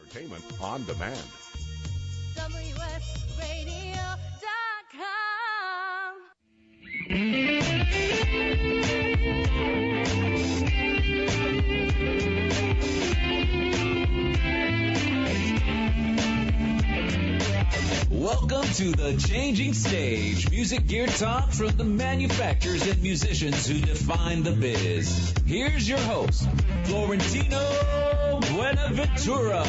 entertainment on demand. Welcome to The Changing Stage, music gear talk from the manufacturers and musicians who define the biz. Here's your host, Florentino Buenaventura.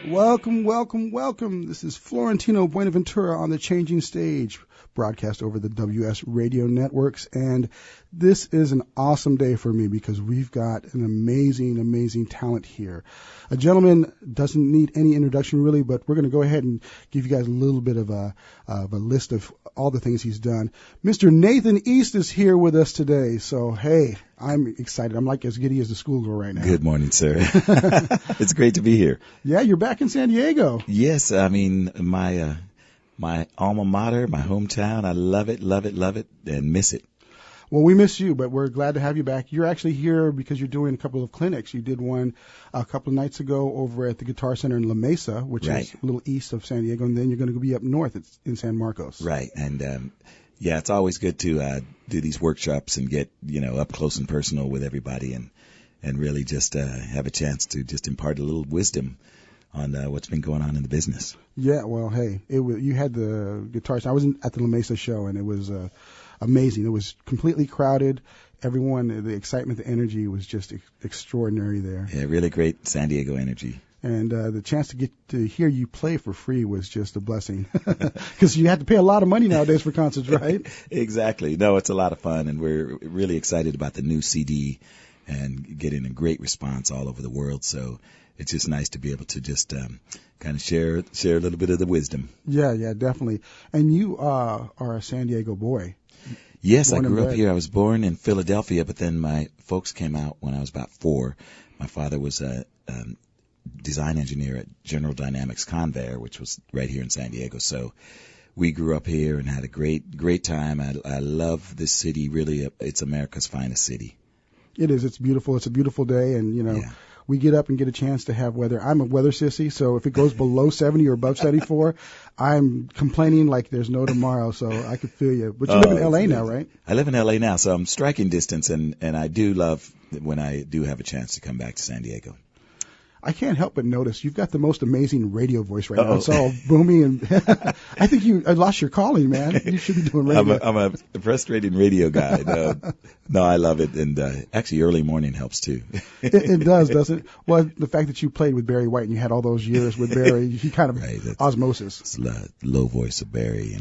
Welcome. This is Florentino Buenaventura on The Changing Stage, broadcast over the WS radio networks. And this is an awesome day for me because we've got an amazing talent here. A gentleman doesn't need any introduction really, but we're going to go ahead and give you guys a little bit of a list of all the things he's done. Mr. Nathan East is here with us today. So, hey, I'm excited. I'm like as giddy as the schoolgirl right now. Good morning, sir. It's great to be here. Yeah, you're back in San Diego. Yes, I mean, my alma mater, my hometown. I love it, and miss it. Well, we miss you, but we're glad to have you back. You're actually here because you're doing a couple of clinics. You did one a couple of nights ago over at the Guitar Center in La Mesa, which is a little east of San Diego, and then you're going to be up north in San Marcos. Right, and yeah, it's always good to do these workshops and get up close and personal with everybody, and really just have a chance to just impart a little wisdom on what's been going on in the business. Yeah, well, hey, you had the Guitar Center. I was at the La Mesa show, and it was amazing. It was completely crowded. Everyone, the excitement, the energy was just extraordinary there. Yeah, really great San Diego energy. And the chance to get to hear you play for free was just a blessing because you had to pay a lot of money nowadays for concerts, right? Exactly. No, it's a lot of fun, and we're really excited about the new CD and getting a great response all over the world. So it's just nice to be able to just kind of share a little bit of the wisdom. Yeah, definitely. And you are a San Diego boy. Yes, I grew up here. I was born in Philadelphia, but then my folks came out when I was about 4. My father was a design engineer at General Dynamics Convair, which was right here in San Diego. So we grew up here and had a great time. I love this city. Really, it's America's finest city. It is. It's beautiful. It's a beautiful day, and we get up and get a chance to have weather. I'm a weather sissy, so if it goes below 70 or above 74, I'm complaining like there's no tomorrow, so I could feel you. But you live in L.A. now, right? I live in L.A. now, so I'm striking distance, and I do love when I do have a chance to come back to San Diego. I can't help but notice you've got the most amazing radio voice right now. It's all boomy, and I think I lost your calling, man. You should be doing radio. I'm a frustrating radio guy. No, I love it, and actually early morning helps too. It does, doesn't it? Well, the fact that you played with Barry White and you had all those years with Barry, he kind of osmosis. It's the low voice of Barry.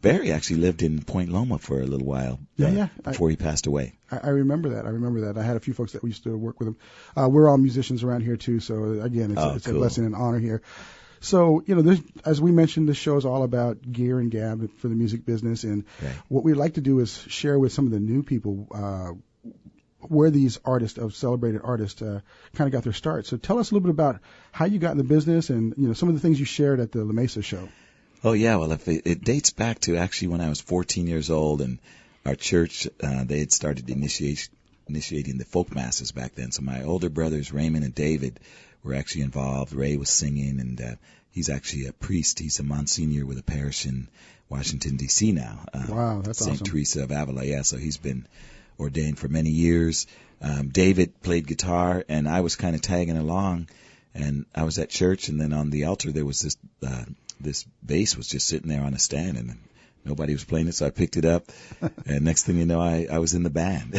Barry actually lived in Point Loma for a little while before he passed away. I remember that. I had a few folks that we used to work with him. We're all musicians around here too, so again, it's cool. A blessing and honor here. So, as we mentioned, this show is all about gear and gab for the music business, and what we'd like to do is share with some of the new people where these celebrated artists, kind of got their start. So tell us a little bit about how you got in the business and, some of the things you shared at the La Mesa show. Oh, yeah. Well, it dates back to actually when I was 14 years old, and our church, they had started initiating the folk masses back then. So my older brothers, Raymond and David, were actually involved. Ray was singing, and he's actually a priest. He's a Monsignor with a parish in Washington, D.C. now. Wow, that's awesome. St. Teresa of Avila, yeah. So he's been ordained for many years. David played guitar, and I was kind of tagging along. And I was at church, and then on the altar there was this bass was just sitting there on a stand, and nobody was playing it, so I picked it up, and next thing you know, I was in the band.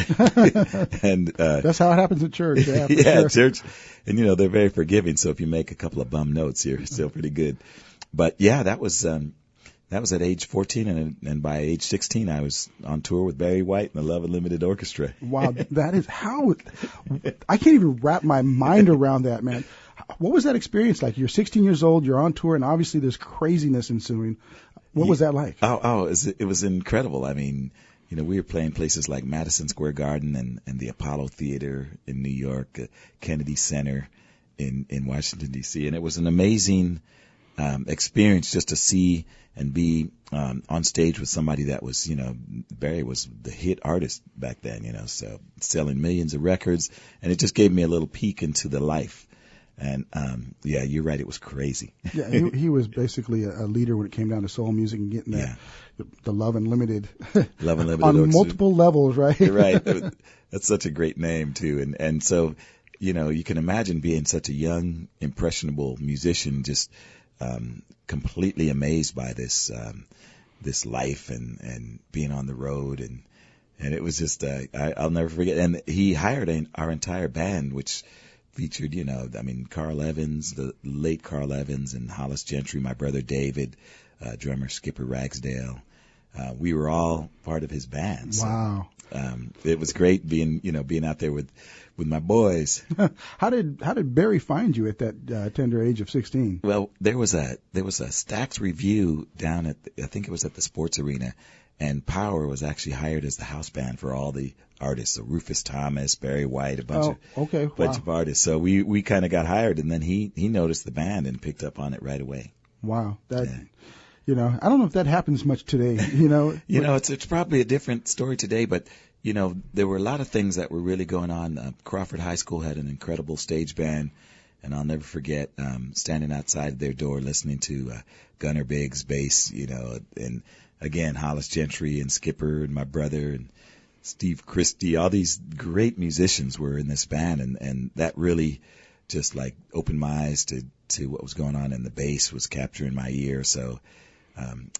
And that's how it happens at church. Yeah, sure. Church, and they're very forgiving. So if you make a couple of bum notes, you're still pretty good. But yeah, that was at age 14, and by age 16, I was on tour with Barry White and the Love Unlimited Orchestra. Wow, that is how I can't even wrap my mind around that, man. What was that experience like? You're 16 years old, you're on tour, and obviously there's craziness ensuing. What was that like? It was incredible. I mean, we were playing places like Madison Square Garden and the Apollo Theater in New York, Kennedy Center in Washington, D.C., and it was an amazing experience just to see and be on stage with somebody that was, Barry was the hit artist back then, so selling millions of records, and it just gave me a little peek into the life. And yeah, you're right, it was crazy. Yeah, he was basically a leader when it came down to soul music and getting that, the Love Unlimited, Love Unlimited on multiple levels, right? You're right. That's such a great name too, and so you can imagine being such a young, impressionable musician, just completely amazed by this life and being on the road, and it was just I'll never forget. And he hired our entire band, which featured Carl Evans, the late Carl Evans, and Hollis Gentry, my brother David, drummer Skipper Ragsdale. We were all part of his band. So, wow. It was great being out there with my boys. How did Barry find you at that tender age of 16? Well, there was a Stax Review down at I think it was at the Sports Arena, and Power was actually hired as the house band for all the artists. So Rufus Thomas, Barry White, a bunch of artists. So we kind of got hired, and then he noticed the band and picked up on it right away. Wow, I don't know if that happens much today. It's probably a different story today, but there were a lot of things that were really going on. Crawford High School had an incredible stage band, and I'll never forget standing outside their door listening to Gunnar Biggs bass, and again Hollis Gentry and Skipper and my brother and Steve Christie. All these great musicians were in this band, and that really just like opened my eyes to what was going on, and the bass was capturing my ear. So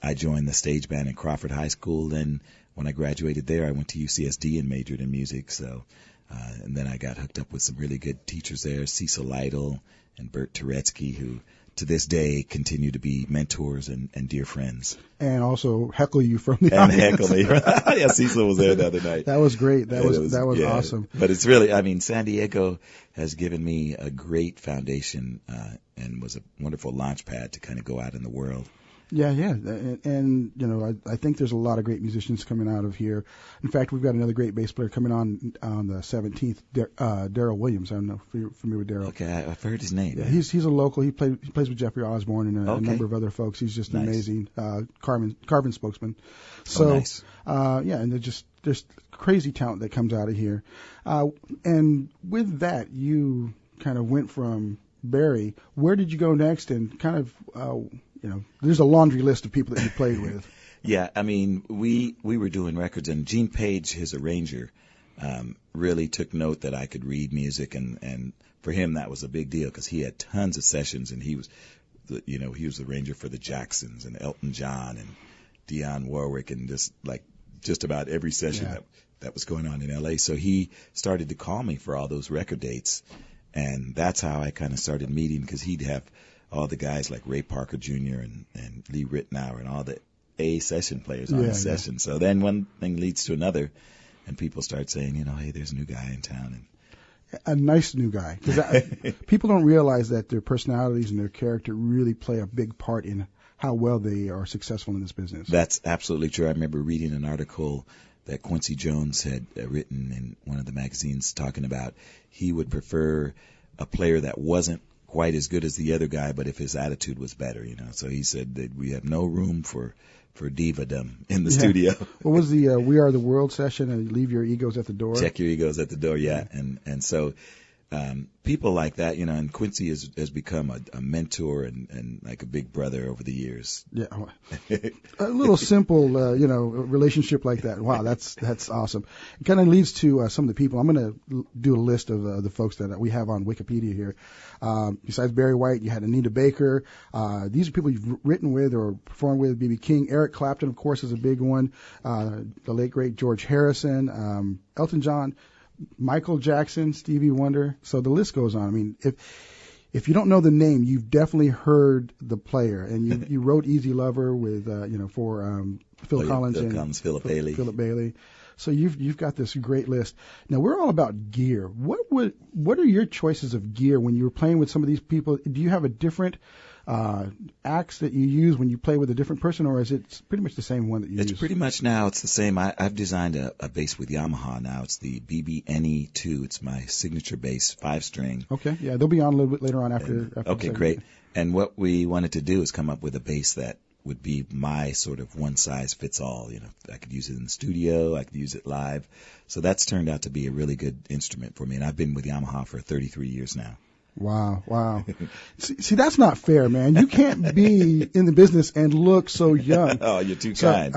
I joined the stage band in Crawford High School. Then when I graduated there, I went to UCSD and majored in music. So, and then I got hooked up with some really good teachers there, Cecil Lytle and Bert Turetsky, who to this day continue to be mentors and dear friends. And also heckle you from the audience. And heckle me. Yeah, Cecil was there the other night. That was great. That was awesome. But it's really, San Diego has given me a great foundation and was a wonderful launch pad to kind of go out in the world. Yeah. And I think there's a lot of great musicians coming out of here. In fact, we've got another great bass player coming on the 17th, Daryl Williams. I don't know if you're familiar with Daryl. Okay, I've heard his name. Yeah, he's a local. He plays with Jeffrey Osborne and a number of other folks. He's just amazing. Carvin spokesman. So, nice. And there's crazy talent that comes out of here. And with that, you kind of went from Barry. Where did you go next? And kind of, there's a laundry list of people that you played with. Yeah, we were doing records, and Gene Page, his arranger, really took note that I could read music, and for him that was a big deal because he had tons of sessions, and he was the arranger for the Jacksons and Elton John and Dionne Warwick and just about every session that was going on in L.A. So he started to call me for all those record dates, and that's how I kind of started meeting, because he'd have all the guys like Ray Parker Jr. and Lee Ritenour and all the A session players on the session. So then one thing leads to another, and people start saying, hey, there's a new guy in town. A nice new guy. Because people don't realize that their personalities and their character really play a big part in how well they are successful in this business. That's absolutely true. I remember reading an article that Quincy Jones had written in one of the magazines talking about he would prefer a player that wasn't quite as good as the other guy, but if his attitude was better, So he said that we have no room for divadom in the studio. What was the We Are the World session, and leave your egos at the door? Check your egos at the door, yeah. And so people like that, and Quincy has become a mentor and like a big brother over the years. Yeah. A little simple, relationship like that. Wow, that's awesome. It kind of leads to some of the people. I'm going to do a list of the folks that we have on Wikipedia here. Besides Barry White, you had Anita Baker. These are people you've written with or performed with. B.B. King, Eric Clapton, of course, is a big one. The late great George Harrison, Elton John, Michael Jackson, Stevie Wonder. So the list goes on. If you don't know the name, you've definitely heard the player. And you wrote Easy Lover with, for Phil Collins, Philip Bailey. So you've got this great list. Now we're all about gear. What are your choices of gear when you were playing with some of these people? Do you have a different axe that you use when you play with a different person, or is it pretty much the same one that you use? It's pretty much now it's the same. I've designed a bass with Yamaha now. It's the BBNE2. It's my signature bass, 5-string. Okay, yeah, they'll be on a little bit later on after okay, great. And what we wanted to do is come up with a bass that would be my sort of one-size-fits-all. You know, I could use it in the studio, I could use it live. So that's turned out to be a really good instrument for me, and I've been with Yamaha for 33 years now. Wow. See, that's not fair, man. You can't be in the business and look so young. Oh, you're too kind.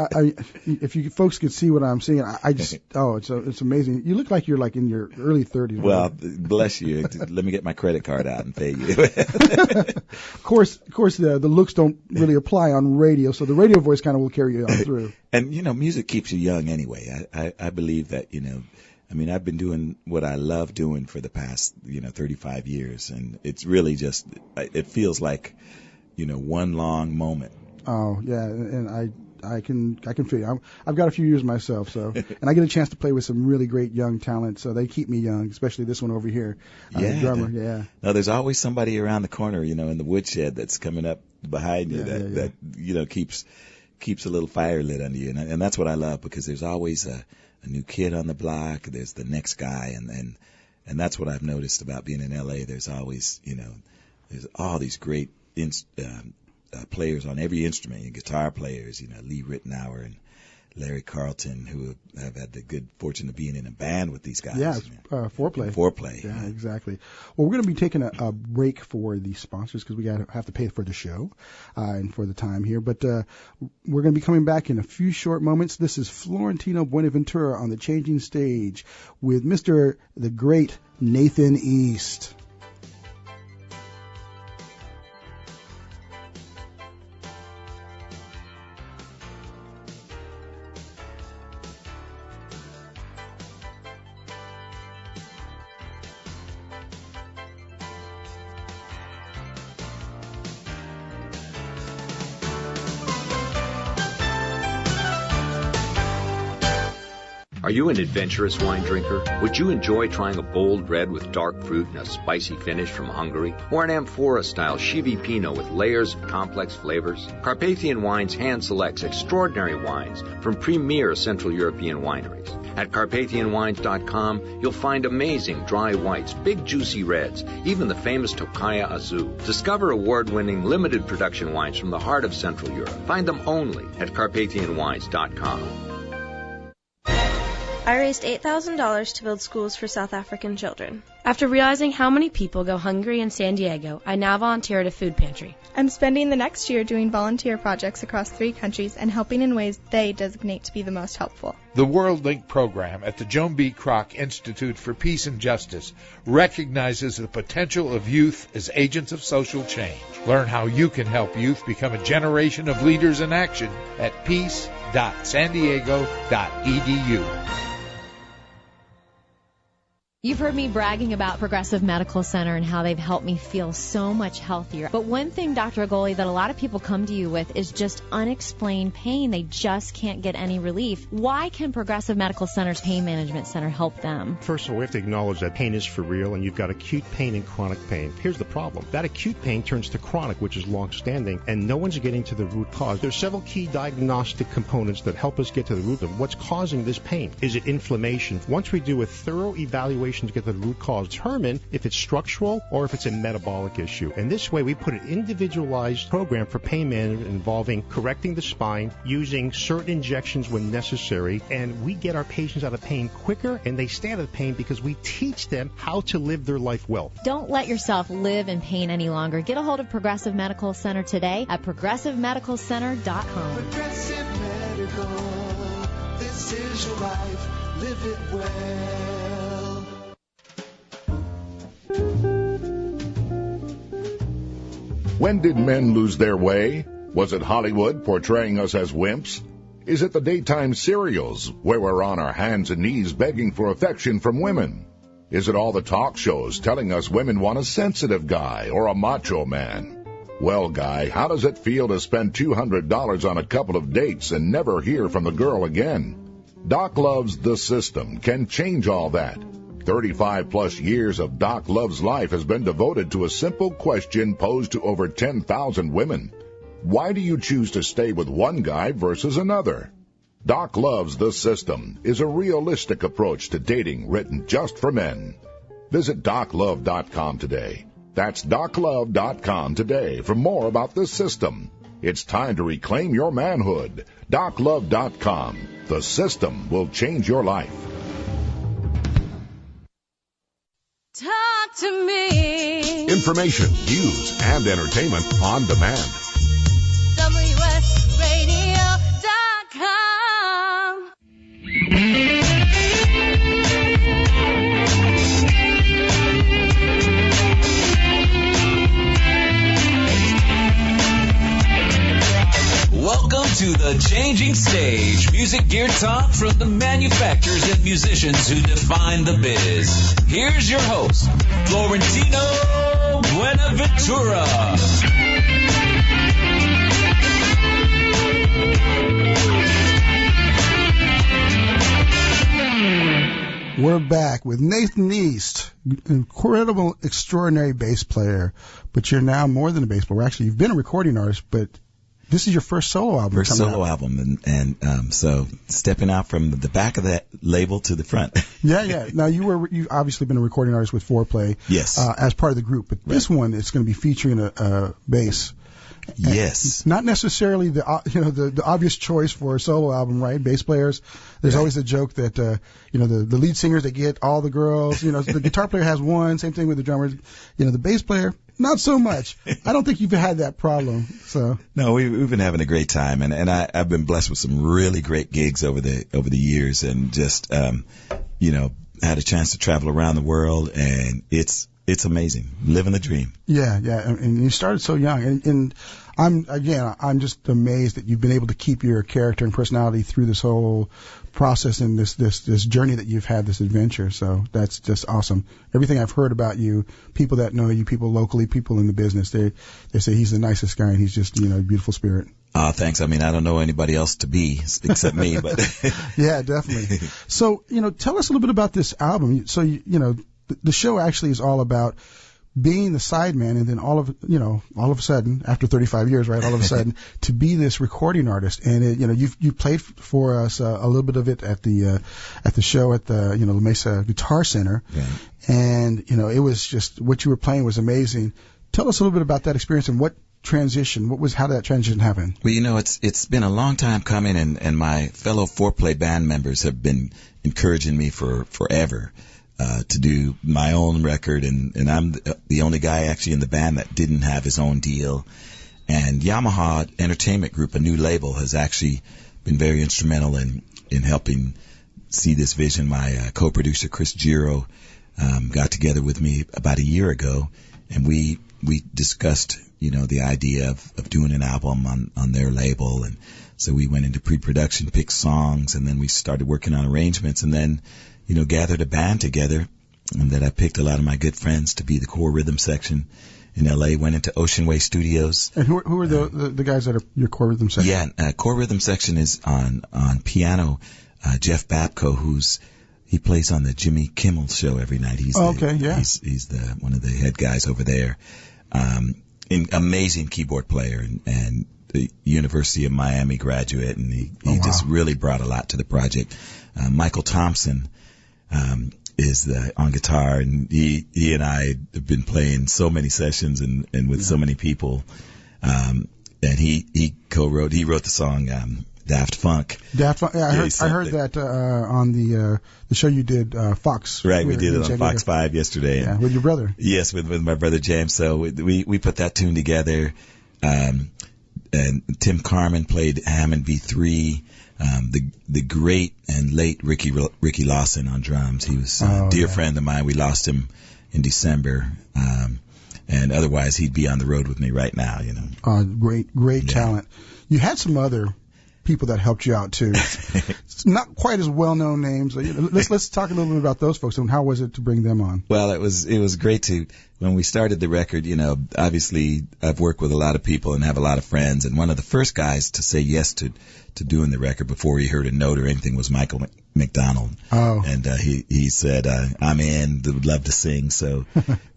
If you folks could see what I'm seeing, it's amazing. You look like you're like in your early 30s. Well, bless you. Let me get my credit card out and pay you. Of course, the looks don't really apply on radio, so the radio voice kind of will carry you on through. And, you know, music keeps you young anyway. I believe that, you know, I mean, I've been doing what I love doing for the past, 35 years, and it's really just, it feels like, one long moment. Oh, yeah, and I can feel you. I've got a few years myself, so, and I get a chance to play with some really great young talent, so they keep me young, especially this one over here, the drummer, yeah. No, there's always somebody around the corner, in the woodshed that's coming up behind you that keeps a little fire lit under you, and that's what I love, because there's always a new kid on the block. There's the next guy, and that's what I've noticed about being in L.A. There's always, there's all these great players on every instrument. Guitar players, Lee Ritenour and Larry Carlton, who have had the good fortune of being in a band with these guys. Yeah, foreplay. Foreplay. Yeah, exactly. Well, we're going to be taking a break for the sponsors because we have to pay for the show and for the time here. But we're going to be coming back in a few short moments. This is Florentino Buenaventura on the Changing Stage with the great Nathan East. Are you an adventurous wine drinker? Would you enjoy trying a bold red with dark fruit and a spicy finish from Hungary? Or an amphora-style Chivi Pinot with layers of complex flavors? Carpathian Wines hand selects extraordinary wines from premier Central European wineries. At CarpathianWines.com, you'll find amazing dry whites, big juicy reds, even the famous Tokaja Azul. Discover award-winning limited production wines from the heart of Central Europe. Find them only at CarpathianWines.com. I raised $8,000 to build schools for South African children. After realizing how many people go hungry in San Diego, I now volunteer at a food pantry. I'm spending the next year doing volunteer projects across 3 countries and helping in ways they designate to be the most helpful. The World Link program at the Joan B. Kroc Institute for Peace and Justice recognizes the potential of youth as agents of social change. Learn how you can help youth become a generation of leaders in action at peace.sandiego.edu. You've heard me bragging about Progressive Medical Center and how they've helped me feel so much healthier. But one thing, Dr. Agoli, that a lot of people come to you with is just unexplained pain. They just can't get any relief. Why can Progressive Medical Center's Pain Management Center help them? First of all, we have to acknowledge that pain is for real, and you've got acute pain and chronic pain. Here's the problem. That acute pain turns to chronic, which is long-standing, and no one's getting to the root cause. There's several key diagnostic components that help us get to the root of what's causing this pain. Is it inflammation? Once we do a thorough evaluation to get to the root cause, determine if it's structural or if it's a metabolic issue. And this way, we put an individualized program for pain management involving correcting the spine, using certain injections when necessary, and we get our patients out of pain quicker, and they stay out of pain because we teach them how to live their life well. Don't let yourself live in pain any longer. Get a hold of Progressive Medical Center today at progressivemedicalcenter.com. Progressive Medical, this is your life, live it well. When did men lose their way? Was it Hollywood portraying us as wimps? Is it the daytime serials where we're on our hands and knees begging for affection from women? Is it all the talk shows telling us women want a sensitive guy or a macho man? Well, guy, how does it feel to spend $200 on a couple of dates and never hear from the girl again? Doc Love's The System can change all that. 35-plus years of Doc Love's life has been devoted to a simple question posed to over 10,000 women. Why do you choose to stay with one guy versus another? Doc Love's The System is a realistic approach to dating written just for men. Visit DocLove.com today. That's DocLove.com today for more about this system. It's time to reclaim your manhood. DocLove.com. The system will change your life. Talk to me. Information, news, and entertainment on demand. WSRadio.com. Welcome to the Changing Stage, music gear talk from the manufacturers and musicians who define the biz. Here's your host, Florentino Buenaventura. We're back with Nathan East, incredible, extraordinary bass player, but you're now more than a bass player. Actually, you've been a recording artist, but this is your first solo album. First solo album, and so stepping out from the back of that label to the front. Yeah. Now you've obviously been a recording artist with Foreplay. Yes. As part of the group, but this one it's going to be featuring a bass. Yes. And not necessarily the obvious choice for a solo album, right? Bass players. There's always a joke that the lead singers, they get all the girls. The guitar player has one. Same thing with the drummer. The bass player, not so much. I don't think you've had that problem. So no, we've been having a great time, and I've been blessed with some really great gigs over the years, and just had a chance to travel around the world, and it's amazing, living the dream. Yeah, and you started so young, and I'm just amazed that you've been able to keep your character and personality through this whole process and this journey that you've had, this adventure. So that's just awesome. Everything I've heard about you, people that know you, people locally, people in the business, they say he's the nicest guy and he's just a beautiful spirit. Thanks. I mean, I don't know anybody else to be except me, but yeah, definitely. So tell us a little bit about this album. So the show actually is all about being the sideman, and then all of a sudden, after 35 years, right, all of a sudden, to be this recording artist. And you played for us a little bit of it at the show at the La Mesa Guitar Center, right. And it was just what you were playing was amazing. Tell us a little bit about that experience and how did that transition happen? Well, it's been a long time coming, and my fellow Foreplay band members have been encouraging me for forever. To do my own record, and I'm the only guy actually in the band that didn't have his own deal. And Yamaha Entertainment Group, a new label, has actually been very instrumental in helping see this vision. My co-producer Chris Giro got together with me about a year ago, and we discussed the idea of doing an album on their label. And so we went into pre-production, picked songs, and then we started working on arrangements, and then gathered a band together, and then I picked a lot of my good friends to be the core rhythm section in L.A., went into Ocean Way Studios. And who are the guys that are your core rhythm section? Yeah, core rhythm section is on piano, Jeff Babko, he plays on the Jimmy Kimmel show every night. He's one of the head guys over there. Amazing keyboard player, and the University of Miami graduate, and he just really brought a lot to the project. Michael Thompson is on guitar, and he and I have been playing so many sessions and with so many people. And he wrote the song Daft Funk. Daft Funk. Yeah, I heard that on the show you did, Fox. Right, we did it on Fox 5 yesterday. Yeah, with your brother. Yes, with my brother James. So we put that tune together. And Tim Carmen played Hammond B3. The great and late Ricky Lawson on drums. He was a dear friend of mine. We lost him in December. And otherwise he'd be on the road with me right now, Great talent. You had some other people that helped you out too. It's not quite as well-known names. Let's talk a little bit about those folks and how was it to bring them on? Well, it was great when we started the record, obviously I've worked with a lot of people and have a lot of friends, and one of the first guys to say yes to doing the record before he heard a note or anything was Michael McDonald. Oh. And he said, I'm in, would love to sing. So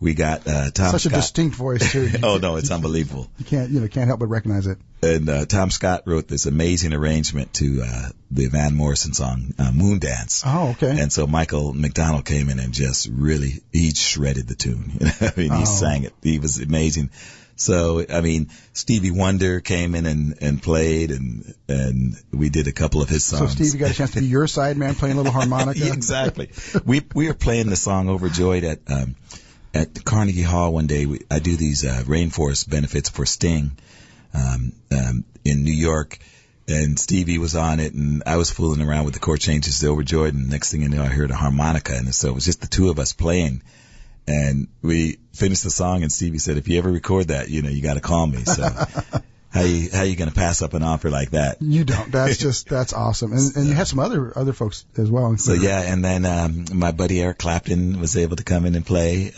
we got Tom Such Scott. A distinct voice too. Oh no, it's unbelievable. You can't help but recognize it. Tom Scott wrote this amazing arrangement to the Van Morrison song Moon Dance. Oh, okay. And so Michael McDonald came in and just really, he shredded the tune. I mean, he sang it. He was amazing. So, I mean, Stevie Wonder came in and played, and we did a couple of his songs. So Stevie got a chance to be your side man playing a little harmonica? Exactly. We were playing the song Overjoyed at Carnegie Hall one day. I do these rainforest benefits for Sting in New York, and Stevie was on it, and I was fooling around with the chord changes to Overjoyed, and next thing you know, I heard a harmonica, and so it was just the two of us playing, and we finished the song, and Stevie said, if you ever record that, you know, you got to call me. So how you going to pass up an offer like that? You don't. That's awesome. And you had some other folks as well. So yeah, and then my buddy Eric Clapton was able to come in and play.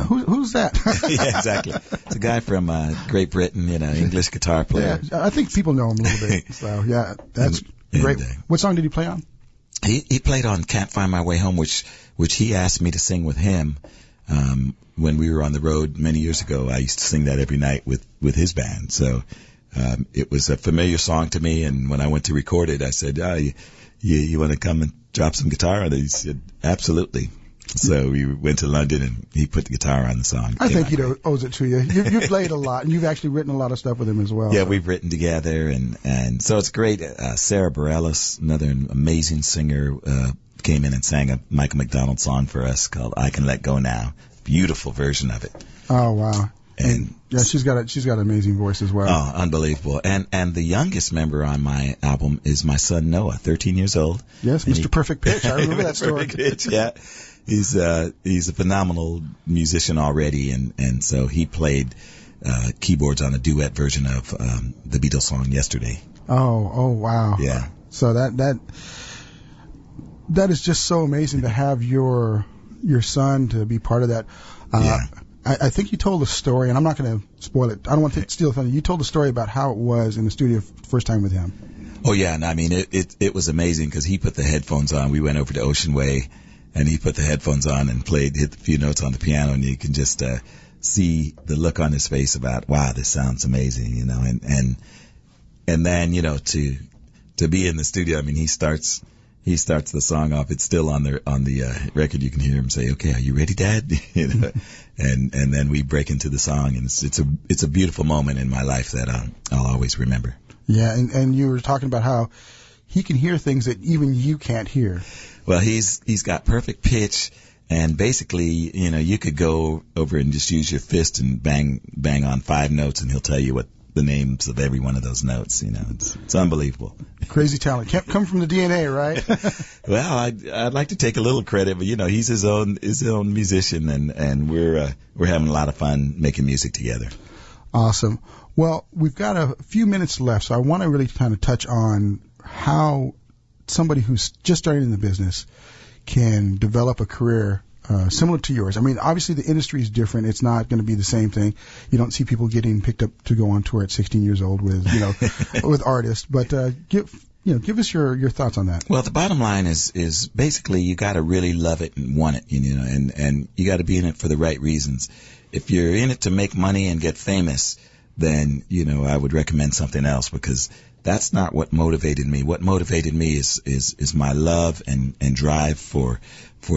Who's that? Yeah, exactly. It's a guy from Great Britain, you know, English guitar player. Yeah, I think people know him a little bit. So yeah, that's great. What song did he play on? He played on Can't Find My Way Home, which he asked me to sing with him. When we were on the road many years ago, I used to sing that every night with his band. So it was a familiar song to me, and when I went to record it, I said, you want to come and drop some guitar on it? He said, absolutely. So we went to London, and he put the guitar on the song. I think he owes it to you. You've played a lot, and you've actually written a lot of stuff with him as well. Yeah, we've written together, and so it's great. Sarah Bareilles, another amazing singer, came in and sang a Michael McDonald song for us called I Can Let Go Now. Beautiful version of it. Oh, wow. And yeah, she's got an amazing voice as well. Oh, unbelievable. And the youngest member on my album is my son Noah, 13 years old. Yes, Mr. Perfect Pitch. I remember that story. Perfect Pitch, yeah. He's a phenomenal musician already, and so he played keyboards on a duet version of the Beatles song Yesterday. Oh, wow. Yeah. So that is just so amazing to have your son to be part of that. Yeah. I think you told a story, and I'm not going to spoil it. I don't want to steal the thunder. You told a story about how it was in the studio first time with him. Oh, yeah. And I mean, it was amazing because he put the headphones on. We went over to Ocean Way, and he put the headphones on and hit a few notes on the piano, and you can just see the look on his face about, wow, this sounds amazing, you know. And then, you know, to be in the studio, I mean, he starts the song off. It's still on the record. You can hear him say, "Okay, are you ready, Dad?" You know, and then we break into the song, and it's a beautiful moment in my life that I'll always remember. Yeah, and you were talking about how he can hear things that even you can't hear. Well, he's got perfect pitch, and basically, you know, you could go over and just use your fist and bang on 5 notes, and he'll tell you what the names of every one of those notes. You know, it's unbelievable. Crazy talent. Can't come from the DNA, right? Well, I'd like to take a little credit, but you know, he's his own musician, and we're having a lot of fun making music together. Awesome. Well, we've got a few minutes left, so I want to really kind of touch on how somebody who's just starting in the business can develop a career similar to yours. I mean, obviously the industry is different. It's not going to be the same thing. You don't see people getting picked up to go on tour at 16 years old with, you know, with artists. But give us your thoughts on that. Well, the bottom line is basically you got to really love it and want it, you know, and you got to be in it for the right reasons. If you're in it to make money and get famous, then, you know, I would recommend something else, because that's not what motivated me. What motivated me is my love and drive for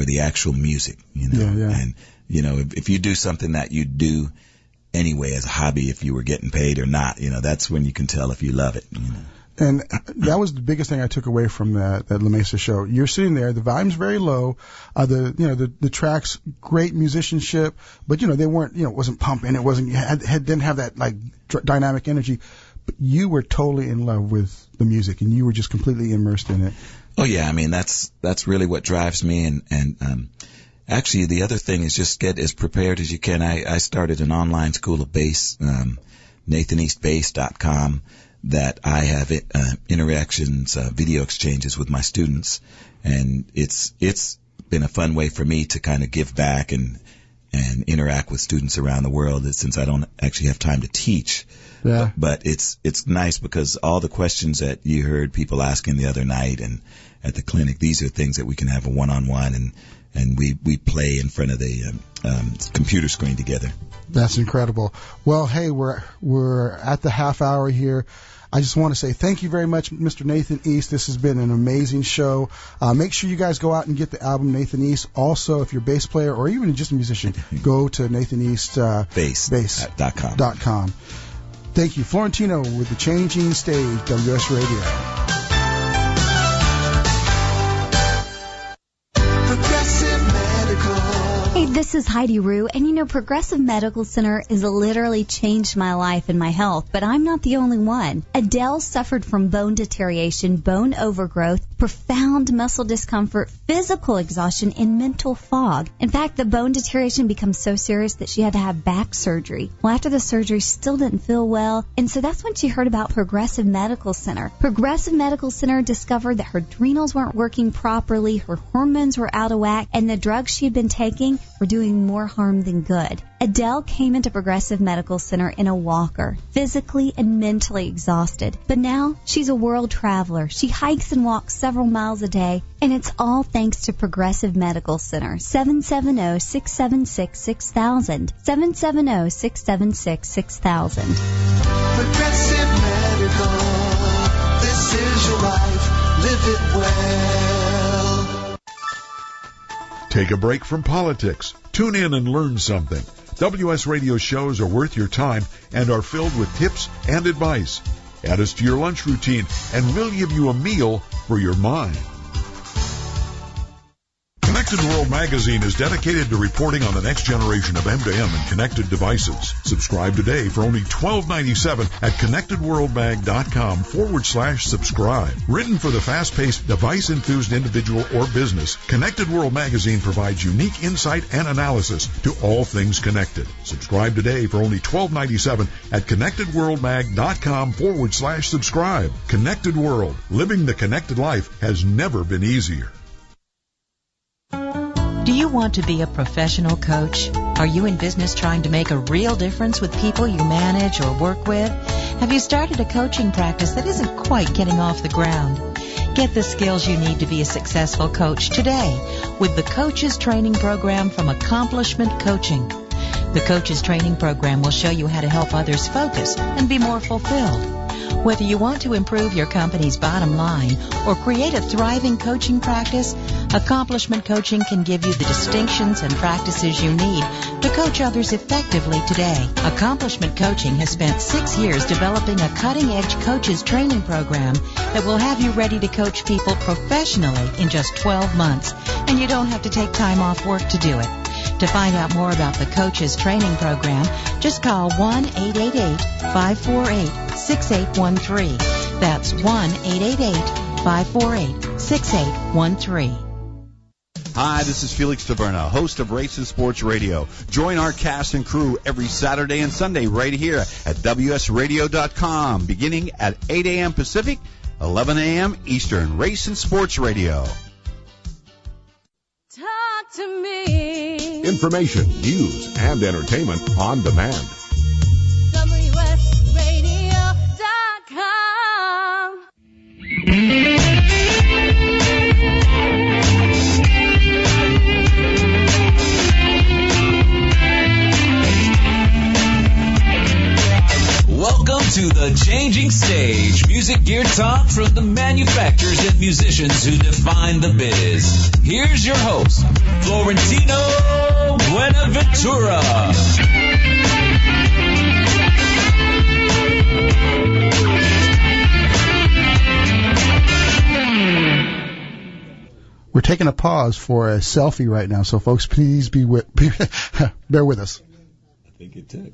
the actual music, you know. Yeah. And, you know, if you do something that you do anyway as a hobby, if you were getting paid or not, you know, that's when you can tell if you love it, you know. And that was the biggest thing I took away from that La Mesa show. You're sitting there, the volume's very low, the tracks, great musicianship, but, you know, they weren't, you know, it wasn't pumping, it wasn't, didn't have that, like, dynamic energy. But you were totally in love with the music, and you were just completely immersed in it. Oh yeah, I mean that's really what drives me, and actually the other thing is just get as prepared as you can. I started an online school of bass, NathanEastBass.com, that I have interactions, video exchanges with my students, and it's been a fun way for me to kind of give back and interact with students around the world, since I don't actually have time to teach. Yeah. But it's nice because all the questions that you heard people asking the other night and at the clinic, these are things that we can have a one-on-one and we play in front of the computer screen together. That's incredible. Well, hey, we're at the half hour here. I just want to say thank you very much, Mr. Nathan East. This has been an amazing show. Make sure you guys go out and get the album Nathan East. Also, if you're a bass player or even just a musician, go to Nathan East bass.com. Thank you. Florentino with The Changing Stage, WS Radio. Hey, this is Heidi Rue, and Progressive Medical Center has literally changed my life and my health, but I'm not the only one. Adele suffered from bone deterioration, bone overgrowth, profound muscle discomfort, physical exhaustion, and mental fog. In fact, the bone deterioration became so serious that she had to have back surgery. Well, after the surgery, she still didn't feel well, and so that's when she heard about Progressive Medical Center. Progressive Medical Center discovered that her adrenals weren't working properly, her hormones were out of whack, and the drugs she had been taking were doing more harm than good. Adele came into Progressive Medical Center in a walker, physically and mentally exhausted. But now she's a world traveler. She hikes and walks several miles a day, and it's all thanks to Progressive Medical Center. 770-676-6000. 770-676-6000. Progressive Medical. This is your life. Live it well. Take a break from politics. Tune in and learn something. WS Radio shows are worth your time and are filled with tips and advice. Add us to your lunch routine, and we'll give you a meal for your mind. Connected World Magazine is dedicated to reporting on the next generation of M2M and connected devices. Subscribe today for only $12.97 at connectedworldmag.com/subscribe. Written for the fast-paced, device-enthused individual or business, Connected World Magazine provides unique insight and analysis to all things connected. Subscribe today for only $12.97 at connectedworldmag.com/subscribe. Connected World. Living the connected life has never been easier. Do you want to be a professional coach? Are you in business trying to make a real difference with people you manage or work with? Have you started a coaching practice that isn't quite getting off the ground? Get the skills you need to be a successful coach today with the Coaches Training Program from Accomplishment Coaching. The Coaches Training Program will show you how to help others focus and be more fulfilled. Whether you want to improve your company's bottom line or create a thriving coaching practice, Accomplishment Coaching can give you the distinctions and practices you need to coach others effectively today. Accomplishment Coaching has spent 6 years developing a cutting-edge coaches training program that will have you ready to coach people professionally in just 12 months, and you don't have to take time off work to do it. To find out more about the Coaches Training Program, just call 1-888-548-6813. That's 1-888-548-6813. Hi, this is Felix Taverna, host of Race and Sports Radio. Join our cast and crew every Saturday and Sunday right here at WSRadio.com, beginning at 8 a.m. Pacific, 11 a.m. Eastern. Race and Sports Radio. Talk to me. Information, news, and entertainment on demand. WSRadio.com. Welcome to The Changing Stage, music gear talk from the manufacturers and musicians who define the biz. Here's your host, Florentino Buenaventura. We're taking a pause for a selfie right now, so folks, please bear with us. I think it took.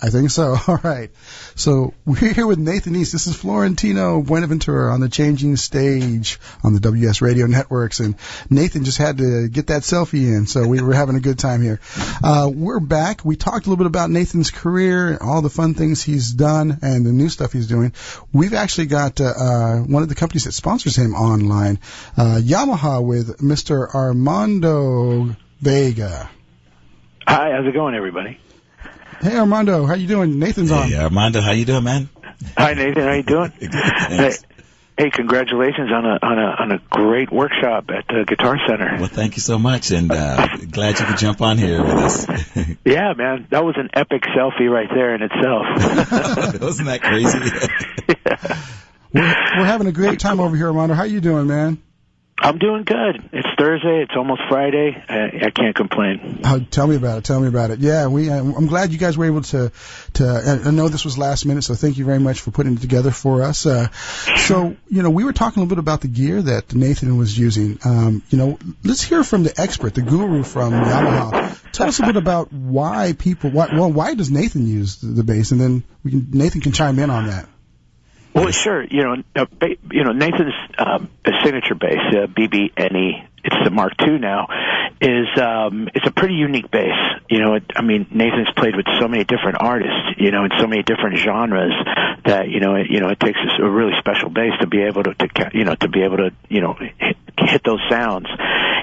I think so. All right. So we're here with Nathan East. This is Florentino Buenaventura on The Changing Stage on the WS Radio Networks. And Nathan just had to get that selfie in, so we were having a good time here. We're back. We talked a little bit about Nathan's career and all the fun things he's done and the new stuff he's doing. We've actually got one of the companies that sponsors him online, Yamaha, with Mr. Armando Vega. Hi, how's it going, everybody? Hey, Armando, how you doing? Nathan's on. Hey, Armando, how you doing, man? Hi, Nathan, how you doing? Hey, Hey, congratulations on a great workshop at the Guitar Center. Well, thank you so much, and glad you could jump on here with us. Yeah, man, that was an epic selfie right there in itself. Wasn't that crazy? Yeah. We're having a great time over here, Armando. How you doing, man? I'm doing good. It's Thursday. It's almost Friday. I can't complain. Tell me about it. Yeah, I'm glad you guys were able to. I know this was last minute, so thank you very much for putting it together for us. So, we were talking a little bit about the gear that Nathan was using. Let's hear from the expert, the guru from Yamaha. Tell us a bit about why does Nathan use the bass, and then Nathan can chime in on that. Well, sure. Nathan's signature bass, BBNE, it's the Mark II now, is it's a pretty unique bass. Nathan's played with so many different artists, in so many different genres that it takes a really special bass to be able to hit those sounds.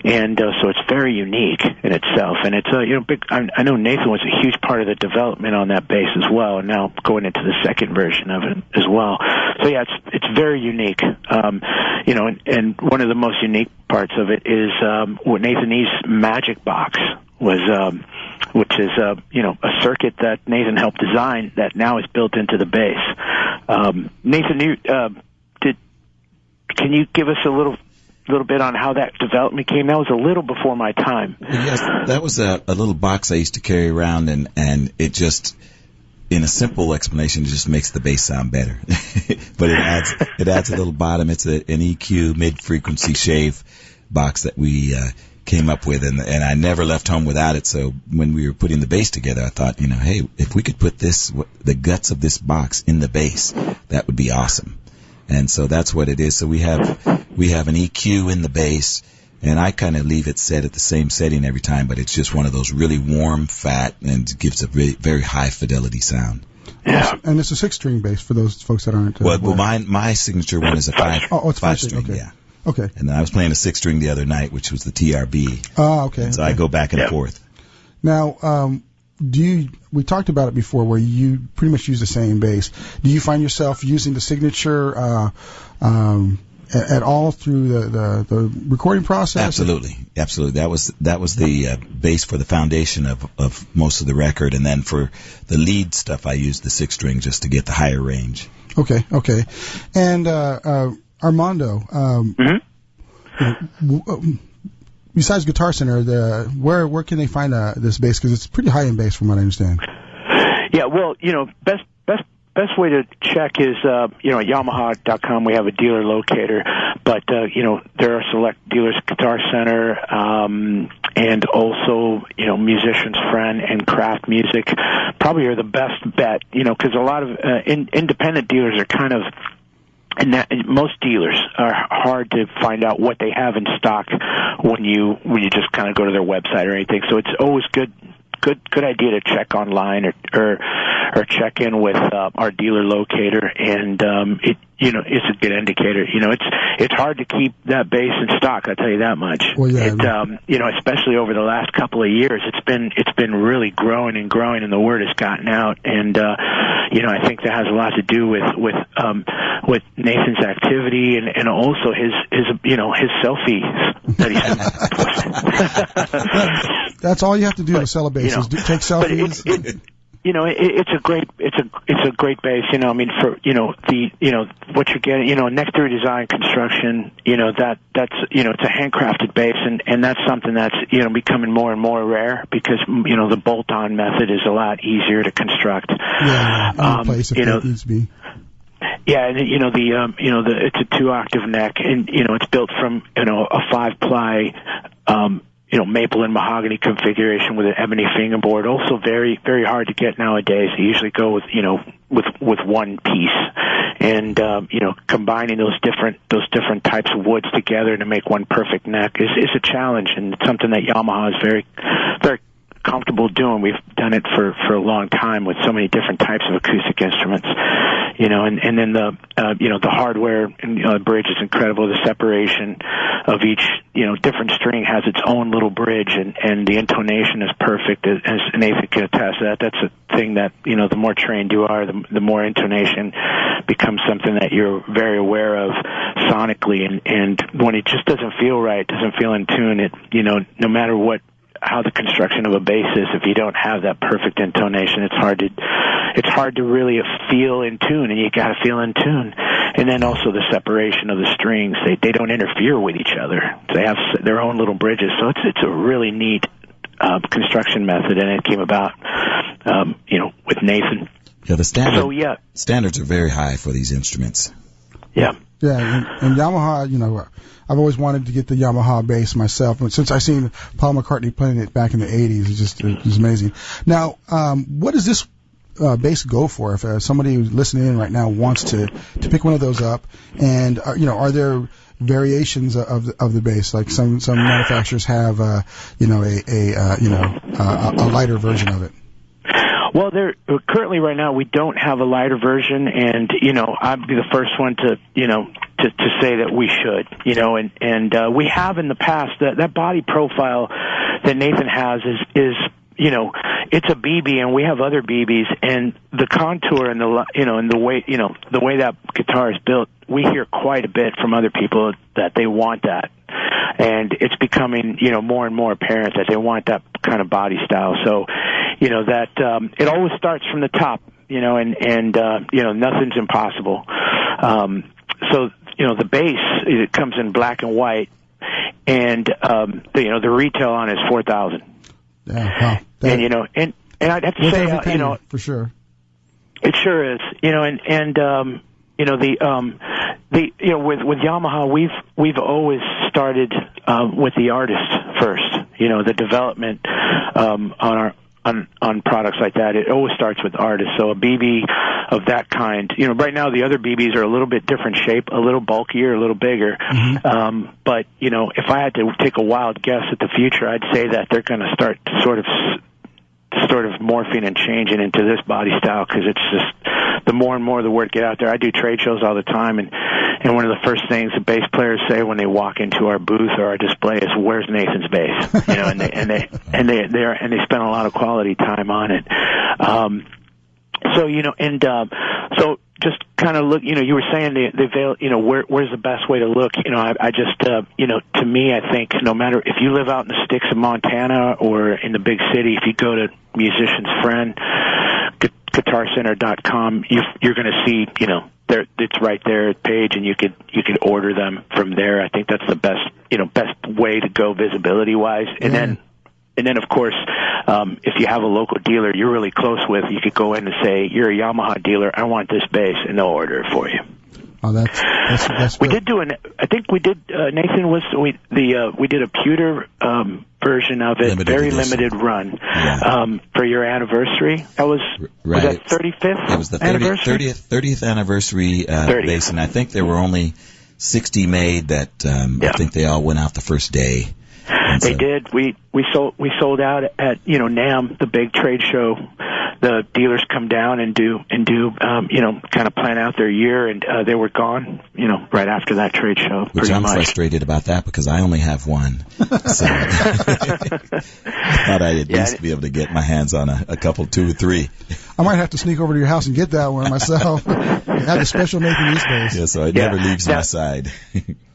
And so it's very unique in itself, and it's big. I know Nathan was a huge part of the development on that bass as well, and now going into the second version of it as well. So yeah, it's very unique. And one of the most unique parts of it is what Nathan E's Magic Box was, which is a circuit that Nathan helped design that now is built into the bass. Nathan, can you give us a little bit on how that development came? That was a little before my time. Yes, that was a little box I used to carry around, and it just, in a simple explanation, it just makes the bass sound better. But it adds a little bottom. It's an EQ mid-frequency shave box that we came up with, and I never left home without it. So when we were putting the bass together, I thought, hey, if we could put the guts of this box in the bass, that would be awesome. And so that's what it is. So we have an EQ in the bass, and I kind of leave it set at the same setting every time, but it's just one of those really warm, fat, and gives a very, very high fidelity sound. Yeah. And it's a 6-string bass for those folks that aren't. Well, my signature one is a 5. Oh, it's 5-string. Okay. Yeah. Okay. And then I was playing a 6-string the other night, which was the TRB. Oh, okay. And so I go back and forth. Now, we talked about it before, where you pretty much use the same bass. Do you find yourself using the signature at all through the recording process? Absolutely. That was the bass for the foundation of most of the record, and then for the lead stuff, I used the 6-string just to get the higher range. Okay. And Armando, besides Guitar Center, where can they find this bass? Because it's pretty high in bass, from what I understand. Yeah, well, best way to check is at Yamaha.com. We have a dealer locator, but there are select dealers, Guitar Center, and also Musician's Friend and Craft Music. Probably are the best bet, because a lot of independent dealers are kind of. And most dealers are hard to find out what they have in stock when you just kind of go to their website or anything. So it's always good idea to check online or check in with our dealer locator, and it's a good indicator. It's hard to keep that bass in stock, I'll tell you that much. Well, yeah, especially over the last couple of years, it's been really growing, and the word has gotten out, and I think that has a lot to do with Nathan's activity and also his selfies that he's That's all you have to do to sell a bass is take selfies. It's a great bass. What you're getting, next to design construction, that's it's a handcrafted bass, and that's something that's becoming more and more rare because the bolt-on method is a lot easier to construct. Yeah, place if it needs to be. Yeah, and it's a 2-octave neck, and it's built from a 5-ply. Maple and mahogany configuration with an ebony fingerboard. Also very, very hard to get nowadays. They usually go with one piece, and combining those different types of woods together to make one perfect neck is a challenge, and it's something that Yamaha is very, very comfortable doing. We've done it for a long time with so many different types of acoustic instruments, you know, and then the the hardware and the bridge is incredible. The separation of each, different string has its own little bridge, and the intonation is perfect, as Nathan can attest to that. That's a thing that, the more trained you are, the more intonation becomes something that you're very aware of sonically, and when it just doesn't feel right, doesn't feel in tune, it, no matter how the construction of a bass is, if you don't have that perfect intonation, it's hard to really feel in tune, and you got to feel in tune. And then also the separation of the strings, they don't interfere with each other. They have their own little bridges, so it's a really neat construction method, and it came about, with Nathan. Yeah, the standards are very high for these instruments. Yeah. Yeah, and Yamaha, I've always wanted to get the Yamaha bass myself. And since I seen Paul McCartney playing it back in the 80s, it was amazing. Now, what does this bass go for? If somebody who's listening in right now wants to pick one of those up, and are there variations of the bass? Like some manufacturers have a lighter version of it. Well, currently right now we don't have a lighter version, and I'd be the first one to say that we should, and we have in the past. That body profile that Nathan has is it's a BB, and we have other BBs, and the contour and the way that guitar is built, we hear quite a bit from other people that they want that. And it's becoming, more and more apparent that they want that kind of body style. So, that it always starts from the top, and nothing's impossible. So, the bass, it comes in black and white, and the retail on it is $4,000. Yeah, wow. And I'd have to say, for sure. It sure is, with Yamaha, we've always started with the artist first. The development on products like that, it always starts with artists. So a BB of that kind, right now the other BBs are a little bit different shape, a little bulkier, a little bigger. Mm-hmm. But if I had to take a wild guess at the future, I'd say that they're going to start sort of morphing and changing into this body style, because it's just the more and more the word get out there. I do trade shows all the time, and one of the first things the bass players say when they walk into our booth or our display is, "Where's Nathan's bass?" And they spend a lot of quality time on it. So just kind of look. You were saying the veil. Where's the best way to look? I just to me, I think no matter if you live out in the sticks of Montana or in the big city, if you go to Musician's Friend, GuitarCenter.com, you're going to see it's right there at page, and you could order them from there. I think that's the best way to go visibility wise, and then of course, if you have a local dealer you're really close with, you could go in and say, "You're a Yamaha dealer, I want this bass," and they'll order it for you. Oh, that's we did I think we did, Nathan, we did a pewter version of it, limited run, for your anniversary. That was that 35th? It was the 30th anniversary bass, and I think there were only 60 made that I think they all went out the first day. They did. We sold out at NAMM, the big trade show. The dealers come down and do kind of plan out their year, and they were gone right after that trade show. Which I'm frustrated about that, because I only have one. So I thought I'd at least be able to get my hands on a couple, 2 or 3. I might have to sneak over to your house and get that one myself. Have a special Nathan East bass. Yeah, so it never leaves my side.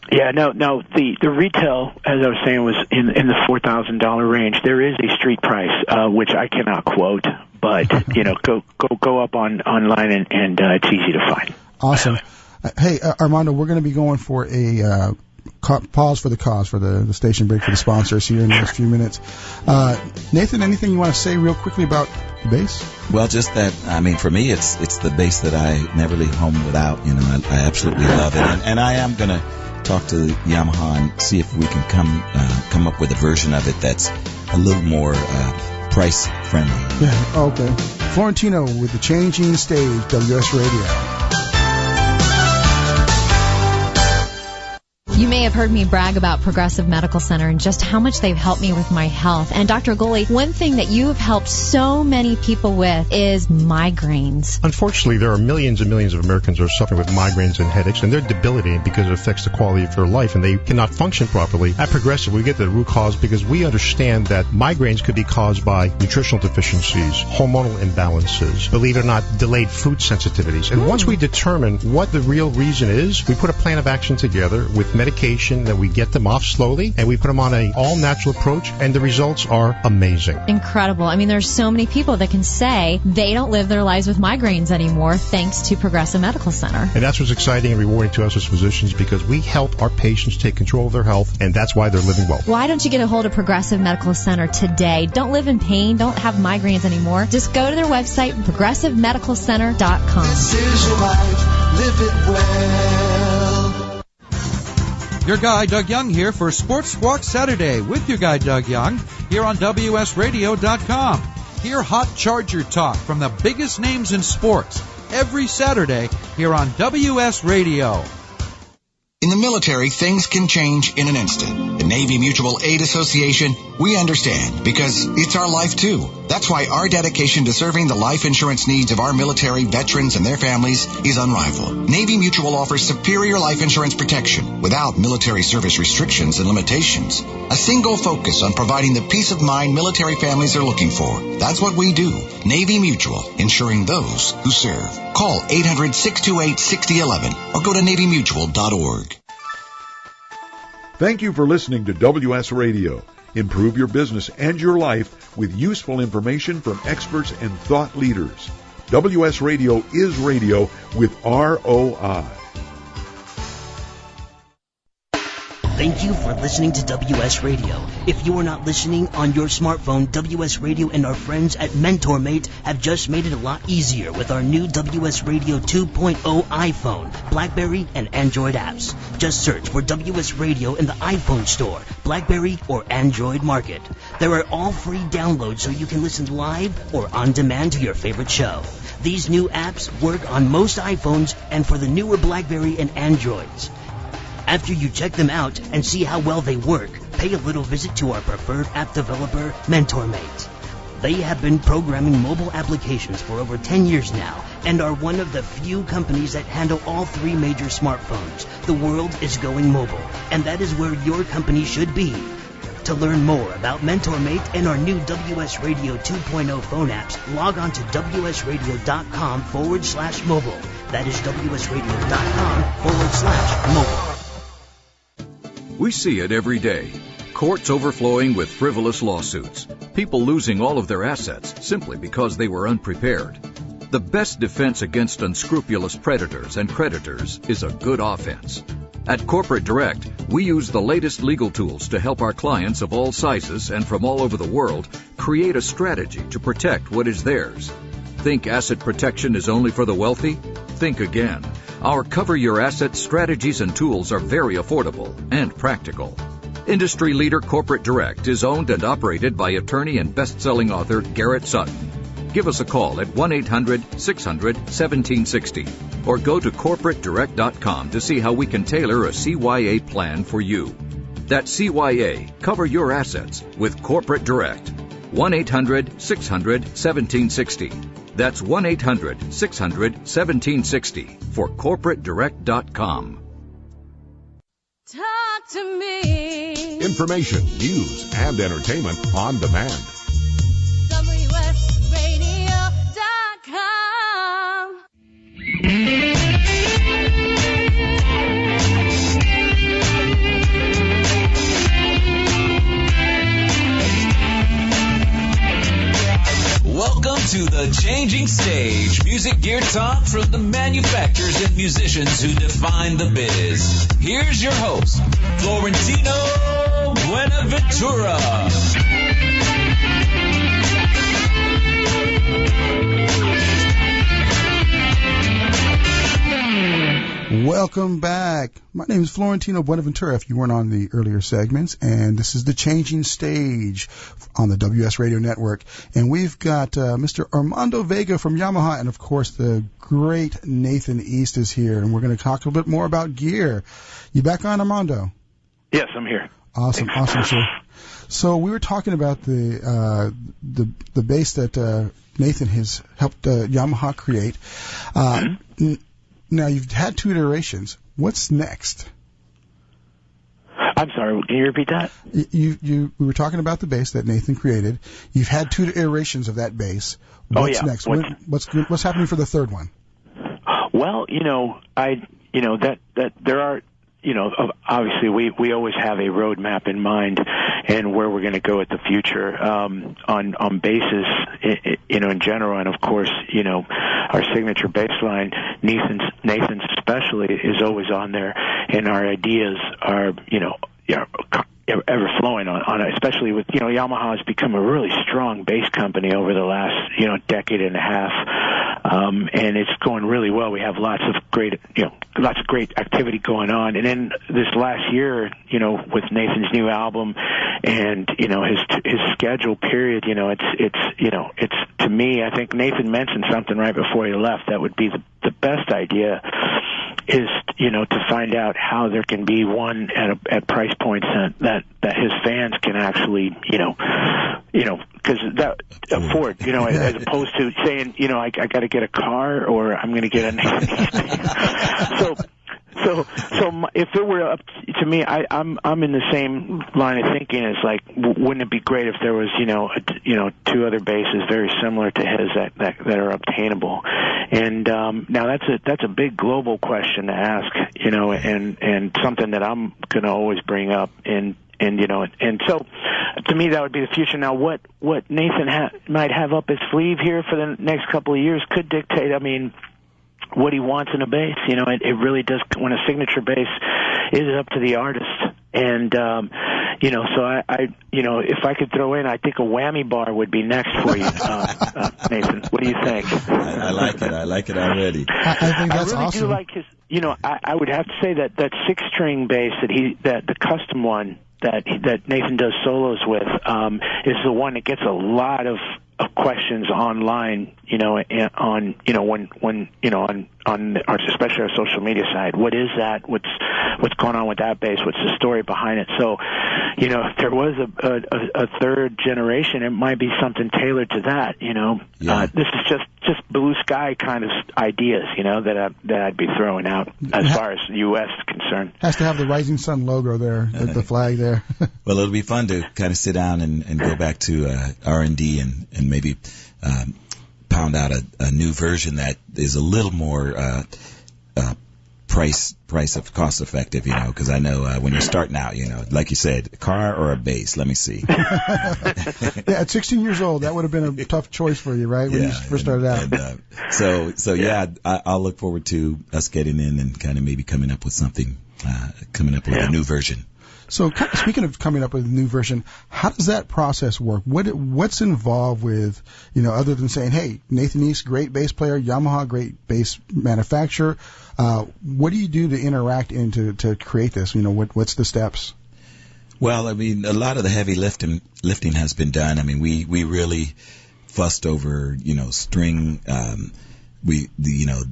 Yeah, no. The retail, as I was saying, was in the $4,000 range. There is a street price, which I cannot quote, but go up online and it's easy to find. Awesome. Hey, Armando, we're going to be going for a pause for the cause, for the station break for the sponsors here in the next few minutes. Nathan, anything you want to say real quickly about the bass? Well, just that, for me, it's the bass that I never leave home without. I absolutely love it, and I am going to talk to Yamaha and see if we can come up with a version of it that's a little more price friendly. Yeah, okay. Florentino with the Changing Stage, WS Radio. You may have heard me brag about Progressive Medical Center and just how much they've helped me with my health. And Dr. Goley, one thing that you have helped so many people with is migraines. Unfortunately, there are millions and millions of Americans who are suffering with migraines and headaches, and they're debilitating because it affects the quality of their life, and they cannot function properly. At Progressive, we get the root cause because we understand that migraines could be caused by nutritional deficiencies, hormonal imbalances, believe it or not, delayed food sensitivities. And once we determine what the real reason is, we put a plan of action together with medication that we get them off slowly, and we put them on an all-natural approach, and the results are amazing. Incredible. I mean, there's so many people that can say they don't live their lives with migraines anymore thanks to Progressive Medical Center. And that's what's exciting and rewarding to us as physicians, because we help our patients take control of their health, and that's why they're living well. Why don't you get a hold of Progressive Medical Center today? Don't live in pain. Don't have migraines anymore. Just go to their website, progressivemedicalcenter.com. This is your life. Live it well. Your guy, Doug Young, here for Sports Squawk Saturday with your guy, Doug Young, here on WSRadio.com. Hear hot Charger talk from the biggest names in sports every Saturday here on WS Radio. In the military, things can change in an instant. The Navy Mutual Aid Association, we understand, because it's our life too. That's why our dedication to serving the life insurance needs of our military veterans and their families is unrivaled. Navy Mutual offers superior life insurance protection without military service restrictions and limitations. A single focus on providing the peace of mind military families are looking for. That's what we do. Navy Mutual, insuring those who serve. Call 800-628-6011 or go to NavyMutual.org. Thank you for listening to WS Radio. Improve your business and your life with useful information from experts and thought leaders. WS Radio is radio with ROI. Thank you for listening to WS Radio. If you are not listening on your smartphone, WS Radio and our friends at MentorMate have just made it a lot easier with our new WS Radio 2.0 iPhone, BlackBerry, and Android apps. Just search for WS Radio in the iPhone store, BlackBerry, or Android market. There are all free downloads so you can listen live or on demand to your favorite show. These new apps work on most iPhones and for the newer BlackBerry and Androids. After you check them out and see how well they work, pay a little visit to our preferred app developer, MentorMate. They have been programming mobile applications for over 10 years now and are one of the few companies that handle all three major smartphones. The world is going mobile, and that is where your company should be. To learn more about MentorMate and our new WS Radio 2.0 phone apps, log on to WSRadio.com/mobile. That is WSRadio.com/mobile. We see it every day. Courts overflowing with frivolous lawsuits. People losing all of their assets simply because they were unprepared. The best defense against unscrupulous predators and creditors is a good offense. At Corporate Direct, we use the latest legal tools to help our clients of all sizes and from all over the world create a strategy to protect what is theirs. Think asset protection is only for the wealthy? Think again. Our Cover Your Assets strategies and tools are very affordable and practical. Industry leader Corporate Direct is owned and operated by attorney and best-selling author Garrett Sutton. Give us a call at 1-800-600-1760 or go to corporatedirect.com to see how we can tailor a CYA plan for you. That's CYA, Cover Your Assets with Corporate Direct. 1-800-600-1760. That's 1-800-600-1760 for corporatedirect.com. Talk to me. Information, news, and entertainment on demand. WSRadio.com. Welcome to the Changing Stage. Music gear talk from the manufacturers and musicians who define the biz. Here's your host, Florentino Buenaventura. Welcome back. My name is Florentino Buenaventura, if you weren't on the earlier segments, and this is The Changing Stage on the WS Radio Network. And we've got Mr. Armando Vega from Yamaha, and of course the great Nathan East is here, and we're going to talk a little bit more about gear. You back on, Armando? Yes, I'm here. Awesome, sir. So we were talking about the bass that Nathan has helped Yamaha create. Now, you've had 2 iterations. What's next? I'm sorry, can you repeat that? We were talking about the bass that Nathan created. You've had 2 iterations of that bass. What's next? What's happening for the third one? Well, that there are, obviously we always have a roadmap in mind and where we're going to go at the future on basses, in general, and of course, our signature bass line, Nathan's especially, is always on there, and our ideas are, ever flowing on it, especially with, Yamaha has become a really strong bass company over the last, decade and a half, and it's going really well. We have lots of great activity going on. And then this last year, with Nathan's new album and, his schedule period, it's to me, I think Nathan mentioned something right before he left that would be the best idea is, to find out how there can be one at price points that his fans can actually, because that afford, as opposed to saying, I got to get a car or I'm going to get a Nathan. So if it were up to me, I'm in the same line of thinking. It's like, wouldn't it be great if there was, 2 other bases very similar to his that are obtainable? And now that's a big global question to ask, and something that I'm going to always bring up. And so to me that would be the future. Now what Nathan might have up his sleeve here for the next couple of years could dictate, what he wants in a bass. It really does, when a signature bass is up to the artist. And, so I if I could throw in, I think a whammy bar would be next for you, Nathan. What do you think? I like it already. I think that's I really awesome. do like his, I would have to say that 6-string bass that the custom one that Nathan does solos with, is the one that gets a lot of questions online, on especially our social media side. What is that? What's going on with that bass? What's the story behind it? So, if there was a third generation, it might be something tailored to that. This is just blue sky kind of ideas, that I'd be throwing out as far as the U.S. is concerned. Has to have the Rising Sun logo there, the flag there. Well, it'll be fun to kind of sit down and go back to R&D and maybe pound out a new version that is a little more cost effective, because I know when you're starting out, like you said, a car or a bass, let me see. Yeah, at 16 years old, that would have been a tough choice for you, right, when you first started out. I'll look forward to us getting in and kind of maybe coming up with something, a new version. So speaking of coming up with a new version, how does that process work? What's involved with, other than saying, hey, Nathan East, great bass player, Yamaha, great bass manufacturer. What do you do to interact and to create this? What's the steps? Well, a lot of the heavy lifting has been done. We really fussed over, string,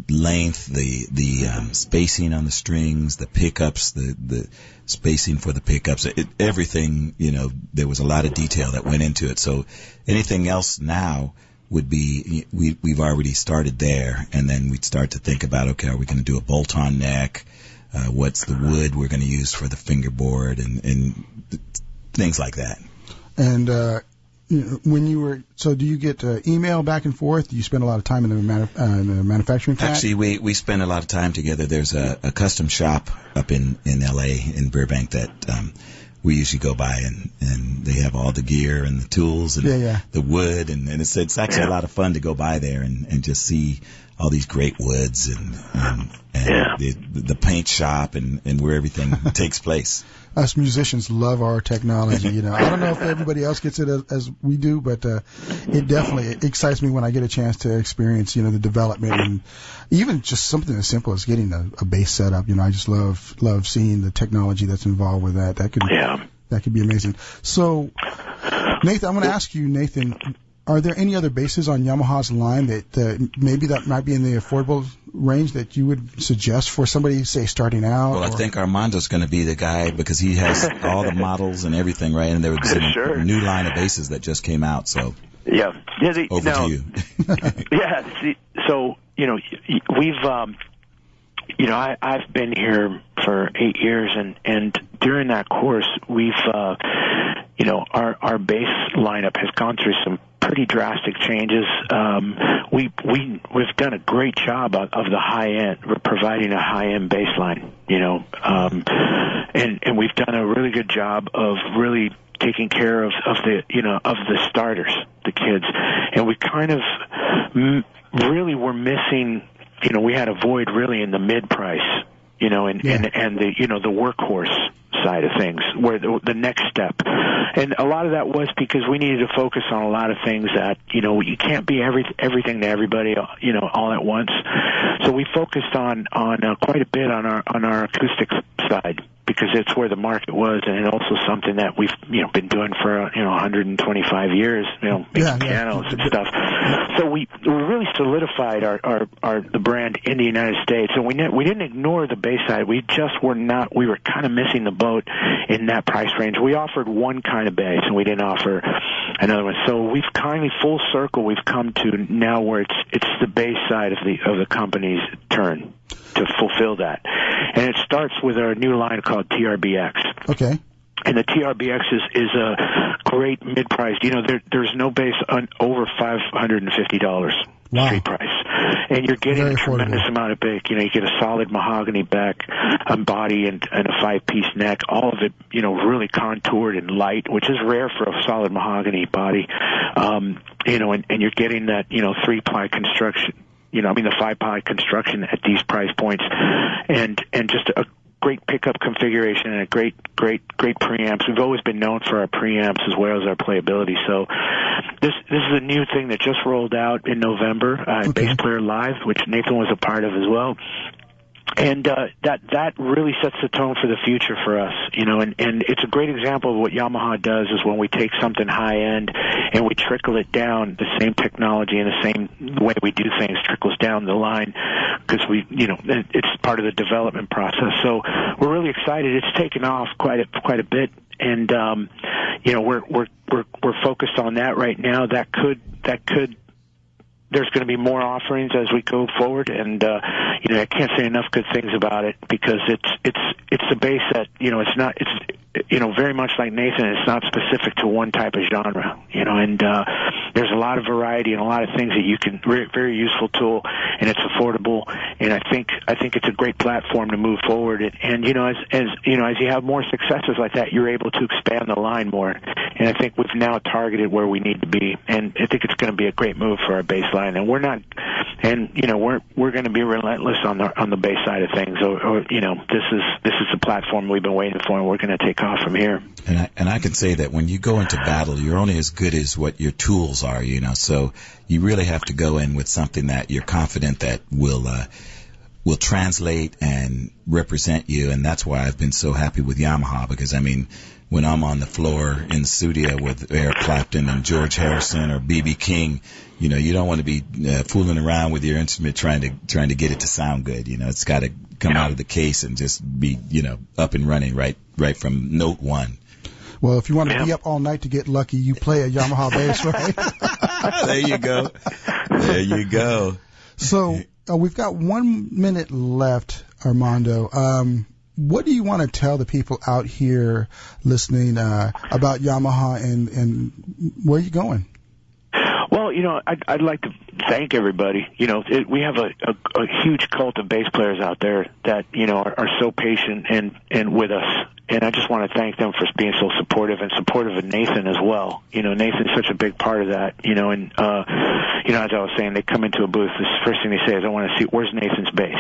length, the spacing on the strings, the pickups, the spacing for the pickups, everything, there was a lot of detail that went into it. So anything else now would be, we've already started there, and then we'd start to think about, okay, are we going to do a bolt-on neck? What's the wood we're going to use for the fingerboard and things like that. And, do you get email back and forth? Do you spend a lot of time in the manufacturing plant? Actually, we spend a lot of time together. There's a custom shop up in L.A., in Burbank, that we usually go by, and they have all the gear and the tools and the wood, and it's actually a lot of fun to go by there and just see all these great woods and the paint shop and where everything takes place. Us musicians love our technology. I don't know if everybody else gets it as we do, but it definitely excites me when I get a chance to experience, the development and even just something as simple as getting a bass set up. I just love seeing the technology that's involved with that. That could be amazing. So, Nathan, I'm going to ask you, Nathan, are there any other basses on Yamaha's line that maybe that might be in the affordable range that you would suggest for somebody, say, starting out? Well, I think Armando's going to be the guy because he has all the models and everything, right? And there was a new line of basses that just came out, so over to you. So, we've, I've been here for 8 years, and during that course, we've, our bass lineup has gone through some pretty drastic changes. We've done a great job of the high end. We're providing a high end bass line, and we've done a really good job of really taking care of the starters, the kids, and we kind of really were missing. We had a void really in the mid price, and the workhorse side of things, where the next step. And a lot of that was because we needed to focus on a lot of things that, you can't be everything to everybody, all at once. So we focused on quite a bit on our acoustic side, because it's where the market was, and also something that we've been doing for 125 years, making pianos and stuff. So we really solidified the brand in the United States, and we didn't ignore the bass side. We were kind of missing the boat in that price range. We offered one kind of bass, and we didn't offer another one. So we've kindly full circle. We've come to now where it's the bass side of the company's turn to fulfill that. And it starts with our new line called TRBX. Okay. And the TRBX is a great mid-priced. There's no bass over $550 street price. And you're getting a tremendous amount of bass. You get a solid mahogany back, body, and a 5-piece neck. All of it, really contoured and light, which is rare for a solid mahogany body. And you're getting that, 3-ply construction. The 5-ply construction at these price points, and just a great pickup configuration and a great preamps. We've always been known for our preamps as well as our playability. So this is a new thing that just rolled out in November, Bass Player Live, which Nathan was a part of as well. And that really sets the tone for the future for us, and it's a great example of what Yamaha does is when we take something high end and we trickle it down, the same technology and the same way we do things trickles down the line, because it's part of the development process. So we're really excited. It's taken off quite a bit, and we're focused on that right now. That could. There's going to be more offerings as we go forward, and I can't say enough good things about it, because it's a bass that it's very much like Nathan. It's not specific to one type of genre, and there's a lot of variety and a lot of things that you can very useful tool, and it's affordable, and I think it's a great platform to move forward. And as you have more successes like that, you're able to expand the line more, and I think we've now targeted where we need to be, and I think it's going to be a great move for our bass line. And we're going to be relentless on the bass side of things. This is the platform we've been waiting for, and we're going to take off from here. And I can say that when you go into battle, you're only as good as what your tools are. So you really have to go in with something that you're confident that will translate and represent you. And that's why I've been so happy with Yamaha, because when I'm on the floor in the studio with Eric Clapton and George Harrison or B.B. King, you don't want to be fooling around with your instrument trying to get it to sound good. It's got to come out of the case and just be, up and running right from note one. Well, if you want to be up all night to get lucky, you play a Yamaha bass, right? There you go. So we've got 1 minute left, Armando. What do you want to tell the people out here listening about Yamaha and where are you going? Well, I'd like to thank everybody. We have a huge cult of bass players out there that, are so patient and with us. And I just want to thank them for being so supportive and supportive of Nathan as well. Nathan's such a big part of that, and, as I was saying, they come into a booth, the first thing they say is, I want to see, where's Nathan's bass?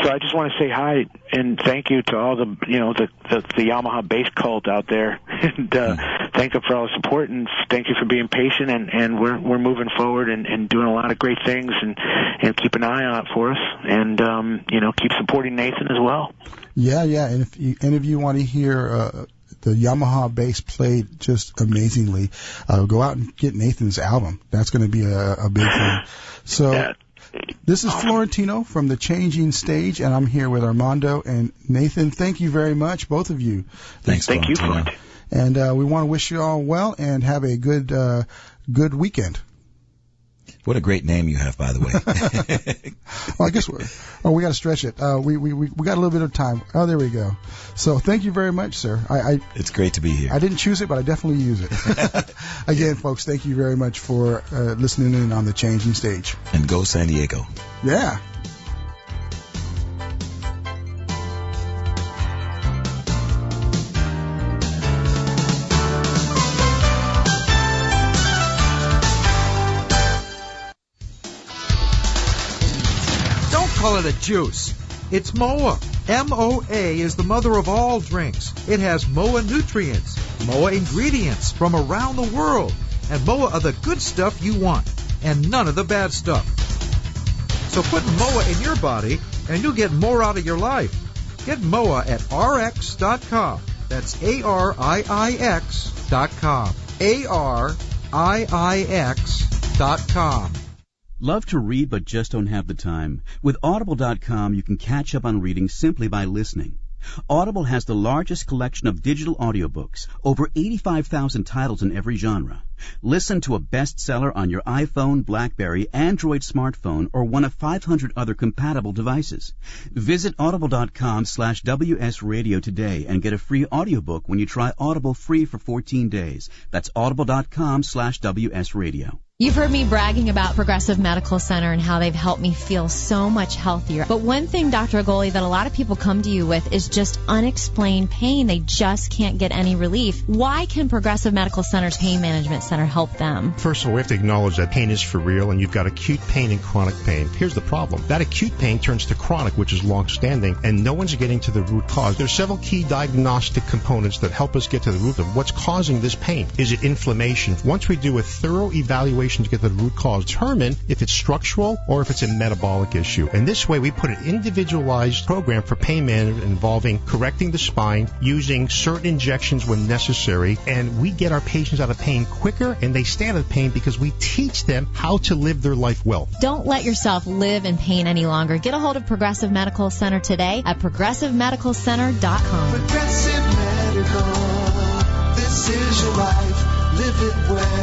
So I just want to say hi and thank you to all the Yamaha bass cult out there. And, thank them for all the support, and thank you for being patient, and we're moving forward and doing a lot of great things, and keep an eye out for us, and keep supporting Nathan as well. Yeah, and if any of you want to hear the Yamaha bass played just amazingly, go out and get Nathan's album. That's going to be a big thing. So this is Florentino from The Changing Stage, and I'm here with Armando and Nathan. Thank you very much, both of you. Thanks, Thank you, Florentino. And we want to wish you all well and have a good weekend. What a great name you have, by the way. Well, I guess we got to stretch it. We got a little bit of time. Oh, there we go. So thank you very much, sir. It's great to be here. I didn't choose it, but I definitely use it. Again, folks, thank you very much for listening in on The Changing Stage. And go San Diego. Yeah. Call it a juice. It's MOA. M-O-A is the mother of all drinks. It has MOA nutrients, MOA ingredients from around the world, and MOA are the good stuff you want, and none of the bad stuff. So put MOA in your body, and you'll get more out of your life. Get MOA at rx.com. That's A-R-I-I-X.com. A-R-I-I-X.com. Love to read but just don't have the time? With Audible.com, you can catch up on reading simply by listening. Audible has the largest collection of digital audiobooks, over 85,000 titles in every genre. Listen to a bestseller on your iPhone, BlackBerry, Android smartphone, or one of 500 other compatible devices. Visit audible.com/WS Radio today and get a free audiobook when you try Audible free for 14 days. That's audible.com/WS Radio. You've heard me bragging about Progressive Medical Center and how they've helped me feel so much healthier. But one thing, Dr. Agoli, that a lot of people come to you with is just unexplained pain. They just can't get any relief. Why can Progressive Medical Center's Pain Management Center help them? First of all, we have to acknowledge that pain is for real, and you've got acute pain and chronic pain. Here's the problem. That acute pain turns to chronic, which is long-standing, and no one's getting to the root cause. There's several key diagnostic components that help us get to the root of what's causing this pain. Is it inflammation? Once we do a thorough evaluation to get the root cause, determine if it's structural or if it's a metabolic issue. And this way, we put an individualized program for pain management involving correcting the spine, using certain injections when necessary, and we get our patients out of pain quicker, and they stay out of pain because we teach them how to live their life well. Don't let yourself live in pain any longer. Get a hold of Progressive Medical Center today at progressivemedicalcenter.com. Progressive Medical, this is your life, live it well.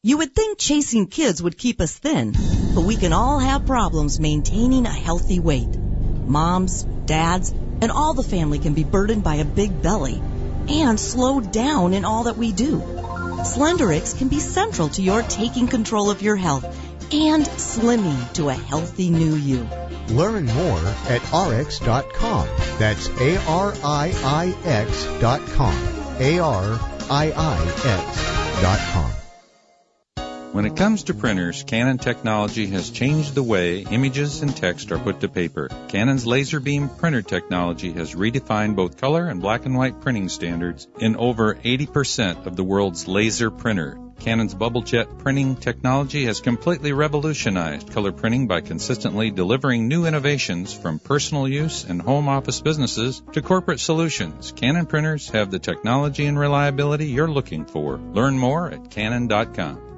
You would think chasing kids would keep us thin, but we can all have problems maintaining a healthy weight. Moms, dads, and all the family can be burdened by a big belly and slowed down in all that we do. Slenderix can be central to your taking control of your health and slimming to a healthy new you. Learn more at rx.com. That's ARIIX.com. ARIIX.com. When it comes to printers, Canon technology has changed the way images and text are put to paper. Canon's laser beam printer technology has redefined both color and black and white printing standards in over 80% of the world's laser printer. Canon's bubble jet printing technology has completely revolutionized color printing by consistently delivering new innovations from personal use and home office businesses to corporate solutions. Canon printers have the technology and reliability you're looking for. Learn more at Canon.com.